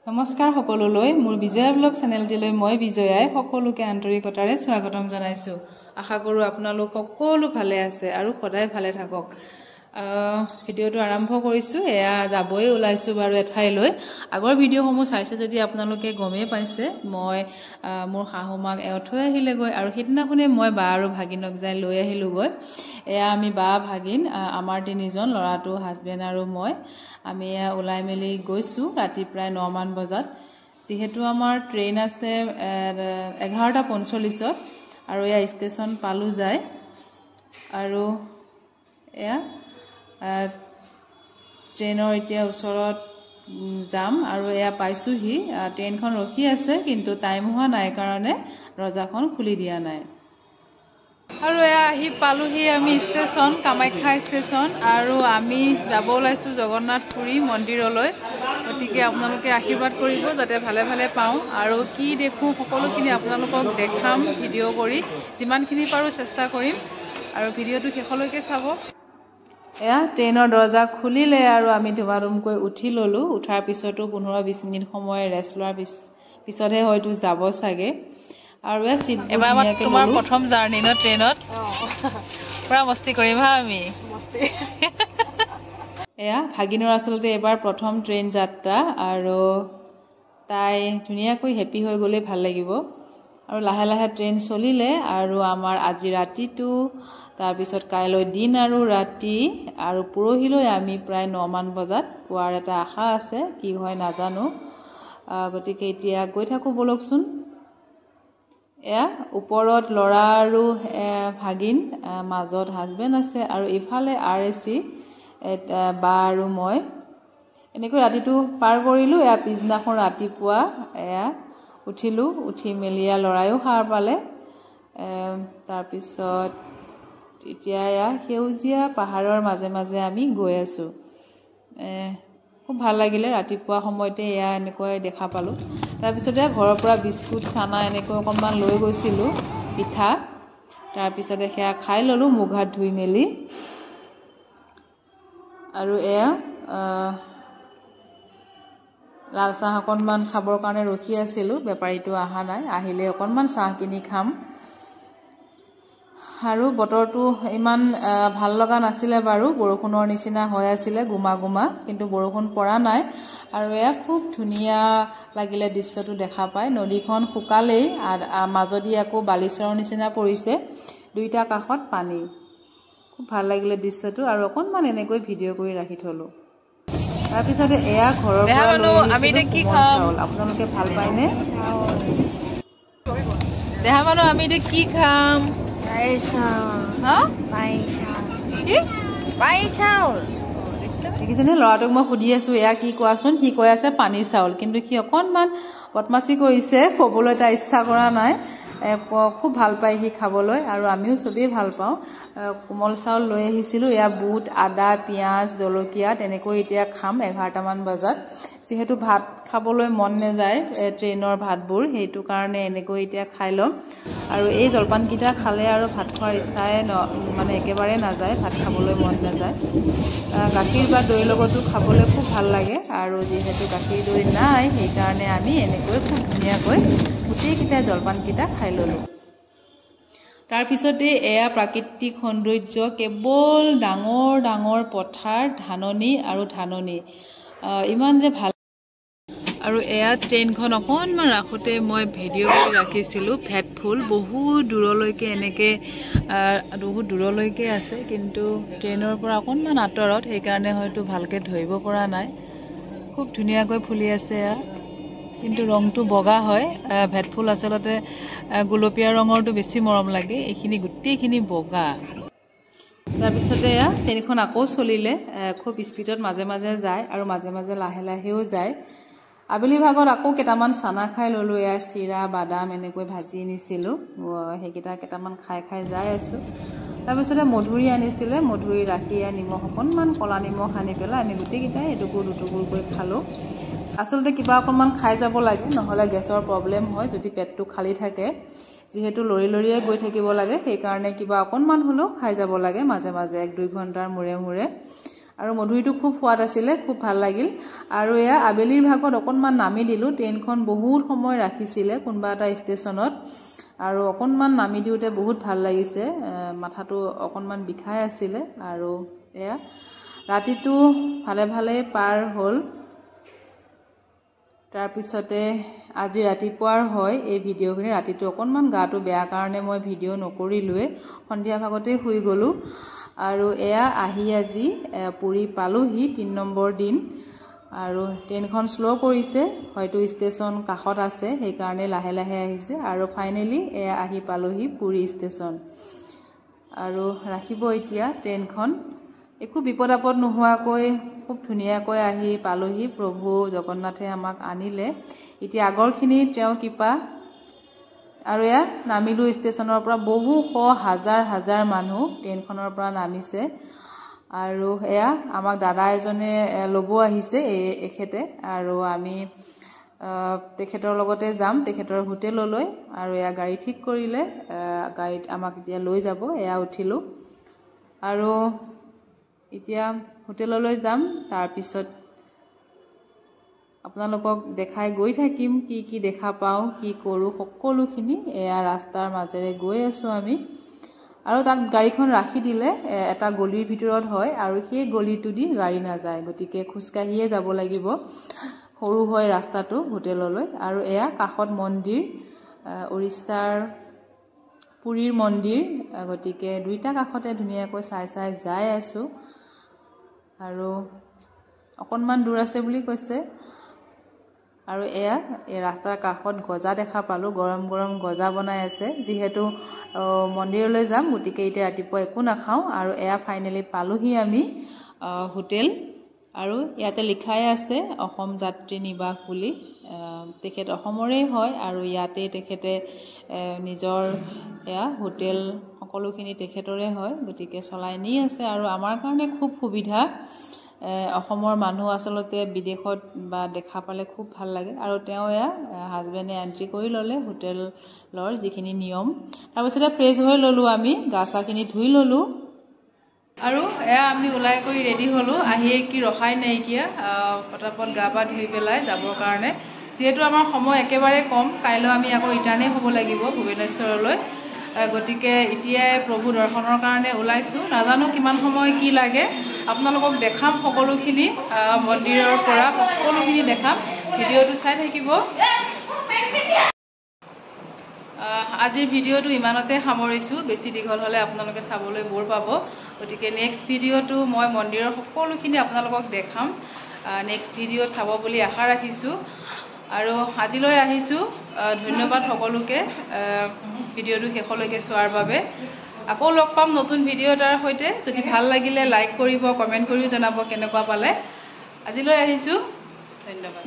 নমস্কাৰ সকলোলৈ মোৰ বিজয়া ব্লগ চেনেলটিলৈ মই বিজয়াই সকলোকে আন্তৰিকতাৰে স্বাগতম জনাইছো। আশা কৰো আপোনালোক সকলো ভালে আছে আৰু সদায় ভালে থাকক। ভিডিওটো আৰম্ভ কৰিছো। এয়া যাবই ওলাইছো বাৰু এঠাইলৈ। আগৰ ভিডিওসমূহ চাইছে যদি আপোনালোকে গমেই পাইছে মই মোৰ শাহুমাক থৈ আহিলেগৈ আৰু সেইদিনাখনে মই বা আৰু ভাগিনক যাই লৈ আহিলোগৈ। এয়া আমি বা ভাগিন আমাৰ তিনিজন ল'ৰাটো হাজবেণ্ড আৰু মই আমি ওলাই মেলি গৈছো ৰাতি প্ৰায় 9 মান বজাত। যেহেতু আমাৰ ট্ৰেইন আছে 11:45 আৰু এয়া ষ্টেচন পালু যায় আৰু এয়া ট্ৰেইনৰ এতিয়া ওচৰত যাম আৰু এয়া পাইছোহি। ট্ৰেইনখন ৰখি আছে কিন্তু টাইম হোৱা নাই কাৰণে দৰজাখন খুলি দিয়া নাই আৰু এয়া আহি পালোহি আমি ষ্টেচন কামাখ্যা ষ্টেচন আৰু আমি যাব ওলাইছো জগন্নাথ পুৰী মন্দিৰলৈ। গতিকে আপোনালোকে আশীৰ্বাদ কৰিব যাতে ভালে ভালে পাওঁ আৰু কি দেখো সকলোখিনি আপোনালোকক দেখাম ভিডিঅ' কৰি যিমানখিনি পাৰোঁ চেষ্টা কৰিম আৰু ভিডিঅ'টো শেষলৈকে চাব। এয়া ট্ৰেইনৰ দৰজা খুলিলে আৰু আমি ধুমাধুমকৈ উঠি ললো। উঠাৰ পিছতো 15-20 মিনিট সময় ৰেষ্ট লোৱাৰ পিছতহে হয়তো যাব চাগে। আৰু এবাৰ তোমাৰ প্ৰথম জাৰ্নি ন ট্ৰেইনত পুৰা মস্তি কৰিম হা আমি। এয়া ভাগিনৰ আচলতে এবাৰ প্ৰথম ট্ৰেইন যাত্ৰা আৰু তাই ধুনীয়াকৈ হেপী হৈ গ'লে ভাল লাগিব আৰু লাহে লাহে ট্ৰেইন চলিলে আৰু আমাৰ আজি ৰাতিটো তাৰপিছত কাইলৈ দিন আৰু ৰাতি আৰু পৰহিলৈ আমি প্ৰায় 9 মান বজাত পোৱাৰ এটা আশা আছে। কি হয় নাজানো। গতিকে এতিয়া গৈ থাকো বলকচোন। এয়া ওপৰত ল'ৰা আৰু ভাগিন মাজত হাজবেণ্ড আছে আৰু ইফালে RAC বা আৰু মই এনেকৈ ৰাতিটো পাৰ কৰিলোঁ। এয়া পিছদিনাখন ৰাতিপুৱা এয়া উঠিলোঁ। উঠি মেলিয়া ল'ৰায়ো সাৰ পালে। তাৰপিছত এতিয়া এয়া সেউজীয়া পাহাৰৰ মাজে মাজে আমি গৈ আছোঁ। খুব ভাল লাগিলে ৰাতিপুৱা সময়তে এয়া এনেকৈ দেখা পালোঁ। তাৰপিছতে ঘৰৰ পৰা বিস্কুট চানা এনেকৈ অকণমান লৈ গৈছিলোঁ পিঠা। তাৰপিছতে সেয়া খাই ল'লোঁ মুখ হাত ধুই মেলি আৰু এয়া লাল চাহ অকণমান খাবৰ কাৰণে ৰখি আছিলোঁ। বেপাৰীটো অহা নাই, আহিলে অকণমান চাহ কিনি খাম। আৰু বতৰটো ইমান ভাল লগা নাছিলে বাৰু, বৰষুণৰ নিচিনা হৈ আছিলে গুমা গুমা, কিন্তু বৰষুণ পৰা নাই আৰু এয়া খুব ধুনীয়া লাগিলে দৃশ্যটো দেখা পায়। নদীখন শুকালেই মাজদি আকৌ বালিচৰৰ নিচিনা পৰিছে, দুইটা কাষত পানী। খুব ভাল লাগিলে দৃশ্যটো আৰু অকণমান এনেকৈ ভিডিঅ' কৰি ৰাখি থলোঁ। তাৰপিছতে এয়া ঘৰৰ পৰা লৈ আহিছিলোঁ কোমল চাউল। আপোনালোকে ভাল পায়নে? দেহা মানুহ আমি এতিয়া কি খাম? দেখিছেনে ল'ৰাটোক মই সুধি আছো এয়া কি কোৱাচোন। সি কৈ আছে পানী চাউল, কিন্তু সি অকণমান বদমাচি কৰিছে, ক'বলৈ তাৰ ইচ্ছা কৰা নাই। খুব ভাল পায় সি খাবলৈ আৰু আমিও চবেই ভাল পাওঁ। কোমল চাউল লৈ আহিছিলোঁ। এয়া বুট আদা পিঁয়াজ জলকীয়া তেনেকৈ এতিয়া খাম 11 মান বজাত। যিহেতু ভাত খাবলৈ মন নাযায় ট্ৰেইনৰ ভাতবোৰ, সেইটো কাৰণে এনেকৈ এতিয়া খাই ল'ম। আৰু এই জলপানকেইটা খালে আৰু ভাত খোৱাৰ ইচ্ছাই মানে একেবাৰে নাযায়, ভাত খাবলৈ মন নাযায়। গাখীৰ বা দৈৰ লগতো খাবলৈ খুব ভাল লাগে আৰু যিহেতু গাখীৰ দৈ নাই সেইকাৰণে আমি এনেকৈ খুব ধুনীয়াকৈ গোটেইকেইটা জলপানকেইটা খাই ল'লোঁ। তাৰপিছতে এয়া প্ৰাকৃতিক সৌন্দৰ্য, কেৱল ডাঙৰ ডাঙৰ পথাৰ, ধাননি আৰু ধাননি, ইমান যে ভাল। আৰু এয়া ট্ৰেইনখন অকণমান ৰাখোঁতে মই ভিডিঅ' কৰি ৰাখিছিলোঁ ভেটফুল। বহুত দূৰলৈকে এনেকৈ বহুত দূৰলৈকে আছে, কিন্তু ট্ৰেইনৰ পৰা অকণমান আঁতৰত, সেইকাৰণে হয়তো ভালকৈ ধৰিব পৰা নাই। খুব ধুনীয়াকৈ ফুলি আছে এয়া, কিন্তু ৰংটো বগা হয়। ভেটফুল আচলতে গোলপীয়া ৰঙৰটো বেছি মৰম লাগে, এইখিনি গোটেইখিনি বগা। তাৰপিছতে এয়া ট্ৰেইনখন আকৌ চলিলে। খুব স্পীডত মাজে মাজে যায় আৰু মাজে মাজে লাহে লাহেও যায়। আবেলি ভাগত আকৌ কেইটামান চানা খাই ল'লোঁ। এয়া চিৰা বাদাম এনেকৈ ভাজি নিছিলোঁ, সেইকেইটা কেইটামান খাই খাই যাই আছোঁ। তাৰপিছতে মধুৰি আনিছিলে, মধুৰি ৰাখি নিমখ অকণমান ক'লা নিমখ সানি পেলাই আমি গোটেইকেইটাই এটুকুৰ দুটুকুৰকৈ খালোঁ। আচলতে কিবা অকণমান খাই যাব লাগে, নহ'লে গেছৰ প্ৰব্লেম হয় যদি পেটটো খালী থাকে। যিহেতু লৰি লৰিয়ে গৈ থাকিব লাগে, সেইকাৰণে কিবা অকণমান হ'লেও খাই যাব লাগে মাজে মাজে 1-2 ঘণ্টাৰ মূৰে মূৰে। আৰু মধুৰিটো খুব সোৱাদ আছিলে, খুব ভাল লাগিল। আৰু এয়া আবেলিৰ ভাগত অকণমান নামি দিলোঁ। ট্ৰেইনখন বহুত সময় ৰাখিছিলে কোনোবা এটা ষ্টেচনত, আৰু অকণমান নামি দিওঁতে বহুত ভাল লাগিছে, মাথাটো অকণমান বিষাই আছিলে। আৰু এয়া ৰাতিটো ভালে ভালে পাৰ হ'ল। তাৰপিছতে আজি ৰাতিপুৱাৰ হয় এই ভিডিঅ'খিনি। ৰাতিটো অকণমান গাটো বেয়া কাৰণে মই ভিডিঅ' নকৰিলোৱে, সন্ধিয়া ভাগতেই শুই গ'লোঁ। আৰু এয়া আহি আজি পুৰী পালোহি ৩ নম্বৰ দিন। আৰু ট্ৰেইনখন শ্ল' কৰিছে, হয়তো ষ্টেচন কাষত আছে সেইকাৰণে লাহে লাহে আহিছে। আৰু ফাইনেলি এয়া আহি পালোহি পুৰী ষ্টেচন। আৰু ৰাখিব এতিয়া ট্ৰেইনখন। একো বিপদ আপদ নোহোৱাকৈ খুব ধুনীয়াকৈ আহি পালোহি। প্ৰভু জগন্নাথে আমাক আনিলে। এতিয়া আগৰখিনি তেওঁৰ কৃপা। আৰু এয়া নামিলোঁ ষ্টেচনৰ পৰা। বহু হাজাৰ হাজাৰ মানুহ ট্ৰেইনখনৰ পৰা নামিছে। আৰু এয়া আমাক দাদা এজনে ল'ব আহিছে এখেতে, আৰু আমি তেখেতৰ লগতে যাম তেখেতৰ হোটেললৈ। আৰু এয়া গাড়ী ঠিক কৰিলে, গাড়ীত আমাক এতিয়া লৈ যাব। এয়া উঠিলোঁ আৰু এতিয়া হোটেললৈ যাম। তাৰপিছত আপোনালোকক দেখাই গৈ থাকিম, কি কি দেখা পাওঁ, কি কৰোঁ সকলোখিনি। এয়া ৰাস্তাৰ মাজেৰে গৈ আছোঁ আমি। আৰু তাত গাড়ীখন ৰাখি দিলে এটা গলিৰ ভিতৰত হয়, আৰু সেই গলিটো দি গাড়ী নাযায়, গতিকে খোজকাঢ়িয়ে যাব লাগিব। সৰু হয় ৰাস্তাটো হোটেললৈ। আৰু এয়া কাষত মন্দিৰ, উৰিষ্যাৰ পুৰীৰ মন্দিৰ, গতিকে দুইটা কাষতে ধুনীয়াকৈ চাই চাই যাই আছোঁ। আৰু অকণমান দূৰ আছে বুলি কৈছে। আৰু এয়া এই ৰাস্তাৰ কাষত গজা দেখা পালোঁ, গৰম গৰম গজা বনাই আছে। যিহেতু মন্দিৰলৈ যাম, গতিকে এতিয়া ৰাতিপুৱা একো নাখাওঁ। আৰু এয়া ফাইনেলি পালোহি আমি হোটেল। আৰু ইয়াতে লিখাই আছে অসম যাত্ৰী নিবাস বুলি। তেখেত অসমৰে হয়, আৰু ইয়াতে তেখেতে নিজৰ এয়া হোটেল সকলোখিনি তেখেতৰে হয়, গতিকে চলাই নি আছে। আৰু আমাৰ কাৰণে খুব সুবিধা। অসমৰ মানুহ আচলতে বিদেশত বা দেখা পালে খুব ভাল লাগে। আৰু তেওঁ এয়া হাজবেণ্ডে এণ্ট্ৰি কৰি ল'লে হোটেলৰ যিখিনি নিয়ম। তাৰপিছতে ফ্ৰেছ হৈ ল'লোঁ, আমি গা চাখিনি ধুই ল'লোঁ। আৰু এয়া আমি ওলাই কৰি ৰেডি হ'লোঁ। আহিয়ে কি ৰখাই নাইকিয়া, পটাপট গা পা ধুই পেলাই যাবৰ কাৰণে। যিহেতু আমাৰ সময় একেবাৰে কম, কাইলৈ আমি আকৌ ৰিটাৰ্ণেই হ'ব লাগিব ভুৱনেশ্বৰলৈ। গতিকে এতিয়াই প্ৰভু দৰ্শনৰ কাৰণে ওলাইছোঁ। নাজানো কিমান সময় কি লাগে, আপোনালোকক দেখাম সকলোখিনি, মন্দিৰৰ পৰা সকলোখিনি দেখাম। ভিডিঅ'টো চাই থাকিব। আজিৰ ভিডিঅ'টো ইমানতে সামৰিছোঁ। বেছি দীঘল হ'লে আপোনালোকে চাবলৈ বৰ পাব। গতিকে নেক্সট ভিডিঅ'টো মই মন্দিৰৰ সকলোখিনি আপোনালোকক দেখাম। নেক্সট ভিডিঅ'ত চাব বুলি আশা ৰাখিছোঁ। আৰু আজিলৈ আহিছোঁ। ধন্যবাদ সকলোকে ভিডিঅ'টো শেষলৈকে চোৱাৰ বাবে। আকৌ লগ পাম নতুন ভিডিঅ' এটাৰ সৈতে। যদি ভাল লাগিলে লাইক কৰিব, কমেণ্ট কৰিও জনাব কেনেকুৱা পালে। আজিলৈ আহিছোঁ। ধন্যবাদ।